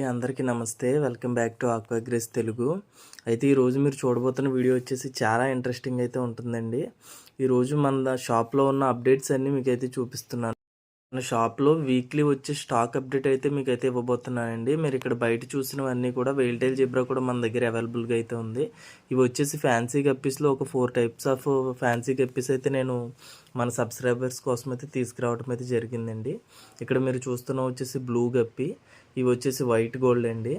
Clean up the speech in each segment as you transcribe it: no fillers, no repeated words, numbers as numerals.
అందరికీ నమస్తే. Welcome back to Aquagrace Telugu. అయితే ఈరోజు మీరు చూడబోతున్న వీడియో వచ్చేసి చాలా ఇంట్రెస్టింగ్ అయితే ఉంటుందండి. ఈరోజు మన షాప్లో ఉన్న అప్డేట్స్ అన్నీ మీకైతే చూపిస్తున్నాను. మన షాప్లో వీక్లీ వచ్చే స్టాక్ అప్డేట్ అయితే మీకైతే ఇవ్వబోతున్నానండి. మీరు ఇక్కడ బయట చూసినవన్నీ కూడా వెయిల్టైల్ జిబ్రా కూడా మన దగ్గర అవైలబుల్గా అయితే ఉంది. ఇవి వచ్చేసి ఫ్యాన్సీ గప్పీస్లో ఒక 4 టైప్స్ ఆఫ్ ఫ్యాన్సీ గప్పీస్ అయితే నేను మన సబ్స్క్రైబర్స్ కోసం అయితే తీసుకురావడం అయితే జరిగిందండి. ఇక్కడ మీరు చూస్తున్న వచ్చేసి బ్లూ గప్పి, ఇవి వచ్చేసి వైట్ గోల్డ్ అండి.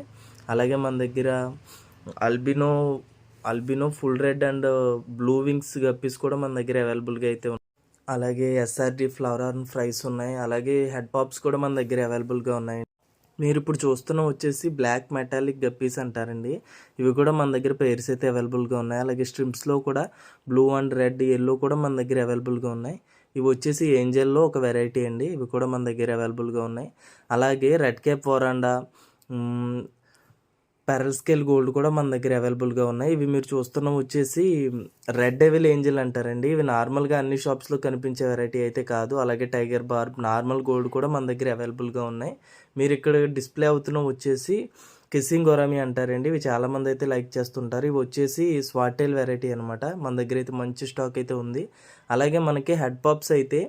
అలాగే మన దగ్గర albino full red and blue wings guppies కూడా మన దగ్గర అవైలబుల్గా అయితే ఉన్నాయి. అలాగే ఎస్ఆర్డి ఫ్లవర్ ఆర్న్ ఫ్రైస్ ఉన్నాయి. అలాగే హెడ్ పాప్స్ కూడా మన దగ్గర అవైలబుల్గా ఉన్నాయి. మీరు ఇప్పుడు చూస్తున్న వచ్చేసి బ్లాక్ మెటాలిక్ గప్పీస్ అంటారండి. ఇవి కూడా మన దగ్గర పేర్స్ అయితే అవైలబుల్గా ఉన్నాయి. అలాగే స్ట్రిమ్స్లో కూడా బ్లూ అండ్ రెడ్ ఎల్లో కూడా మన దగ్గర అవైలబుల్గా ఉన్నాయి. ఇవి వచ్చేసి ఏంజల్లో ఒక వెరైటీ అండి. ఇవి కూడా మన దగ్గర అవైలబుల్గా ఉన్నాయి. అలాగే red cap veranda, pearl scale gold కూడా మన దగ్గర అవైలబుల్గా ఉన్నాయి. ఇవి మీరు చూస్తున్న వచ్చేసి రెడ్ డెవిల్ ఏంజల్ అంటారండి. ఇవి నార్మల్గా అన్ని షాప్స్లో కనిపించే వెరైటీ అయితే కాదు. అలాగే టైగర్ బార్బ్, నార్మల్ గోల్డ్ కూడా మన దగ్గర అవైలబుల్గా ఉన్నాయి. మీరు ఇక్కడ డిస్ప్లే అవుతున్న వచ్చేసి కిస్సింగ్ గొరామి అంటారండి. ఇవి చాలామంది అయితే లైక్ చేస్తుంటారు. ఇవి వచ్చేసి స్వాటైల్ వెరైటీ అనమాట. మన దగ్గర అయితే మంచి స్టాక్ అయితే ఉంది. అలాగే మనకి హెడ్ పాప్స్ అయితే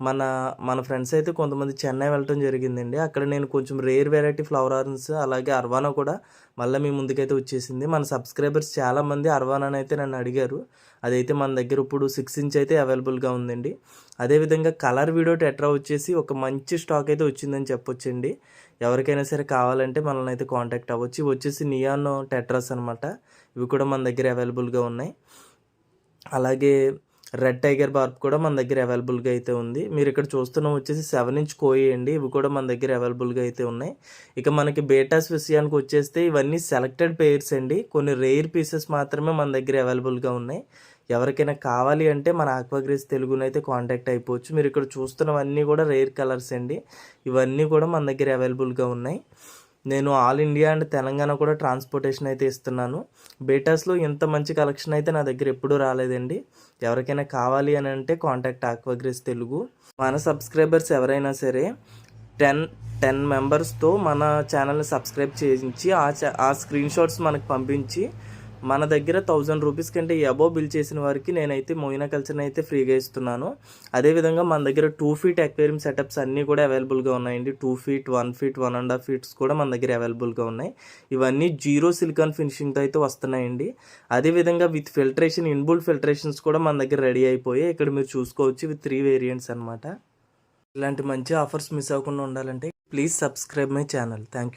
మన ఫ్రెండ్స్ అయితే కొంతమంది చెన్నై వెళ్ళటం జరిగిందండి. అక్కడ నేను కొంచెం రేర్ వెరైటీ ఫ్లవర్ ఆర్న్స్ అలాగే అర్వానా కూడా మళ్ళీ మీ ముందుకైతే వచ్చేసింది. మన సబ్స్క్రైబర్స్ చాలామంది అర్వానాని అయితే నన్ను అడిగారు. అదైతే మన దగ్గర ఇప్పుడు 6 ఇంచ్ అయితే అవైలబుల్గా ఉందండి. అదేవిధంగా కలర్ వీడియో టెట్రా వచ్చేసి ఒక మంచి స్టాక్ అయితే వచ్చిందని చెప్పొచ్చండి. ఎవరికైనా సరే కావాలంటే మనల్ని అయితే కాంటాక్ట్ అవ్వచ్చు. ఇవి వచ్చేసి నియాన్ టెట్రాస్ అనమాట. ఇవి కూడా మన దగ్గర అవైలబుల్గా ఉన్నాయి. అలాగే రెడ్ టైగర్ బార్బ్ కూడా మన దగ్గర అవైలబుల్గా అయితే ఉంది. మీరు ఇక్కడ చూస్తున్న వచ్చేసి 7 ఇంచ్ కోయి అండి. ఇవి కూడా మన దగ్గర అవైలబుల్గా అయితే ఉన్నాయి. ఇక మనకి బేటాస్ విషయానికి వచ్చేస్తే ఇవన్నీ సెలెక్టెడ్ పెయిర్స్ అండి. కొన్ని రేర్ పీసెస్ మాత్రమే మన దగ్గర అవైలబుల్గా ఉన్నాయి. ఎవరికైనా కావాలి అంటే మన ఆక్వాగ్రేస్ తెలుగునైతే కాంటాక్ట్ అయిపోవచ్చు. మీరు ఇక్కడ చూస్తున్నవన్నీ కూడా రేర్ కలర్స్ అండి. ఇవన్నీ కూడా మన దగ్గర అవైలబుల్గా ఉన్నాయి. నేను ఆల్ ఇండియా అండ్ తెలంగాణ కూడా ట్రాన్స్పోర్టేషన్ అయితే ఇస్తున్నాను. బేటాస్లో ఇంత మంచి కలెక్షన్ అయితే నా దగ్గర ఎప్పుడూ రాలేదండి. ఎవరికైనా కావాలి అని అంటే కాంటాక్ట్ ఆక్వాగ్రేస్ తెలుగు. మన సబ్స్క్రైబర్స్ ఎవరైనా సరే 10 మెంబర్స్తో మన ఛానల్ని సబ్స్క్రైబ్ చేయించి ఆ స్క్రీన్ షాట్స్ మనకు పంపించి మన దగ్గర 1000 రూపీస్ కంటే అబోవ్ బిల్ చేసిన వారికి నేనైతే మోయినా కల్చర్ని అయితే ఫ్రీగా ఇస్తున్నాను. అదేవిధంగా మన దగ్గర 2 ఫీట్ అక్వేరియం సెటప్స్ అన్నీ కూడా అవైలబుల్గా ఉన్నాయండి. 2 ఫీట్, 1 ఫీట్, 1.5 ఫీట్స్ కూడా మన దగ్గర అవైలబుల్గా ఉన్నాయి. ఇవన్నీ 0 సిలికాన్ ఫినిషింగ్తో అయితే వస్తున్నాయండి. అదేవిధంగా విత్ ఫిల్టరేషన్, ఇన్బుల్ట్ ఫిల్టరేషన్స్ కూడా మన దగ్గర రెడీ అయిపోయాయి. ఇక్కడ మీరు చూసుకోవచ్చు. ఇవి 3 వేరియంట్స్ అనమాట. ఇలాంటి మంచి ఆఫర్స్ మిస్ అవ్వకుండా ఉండాలంటే please subscribe my channel. Thank you.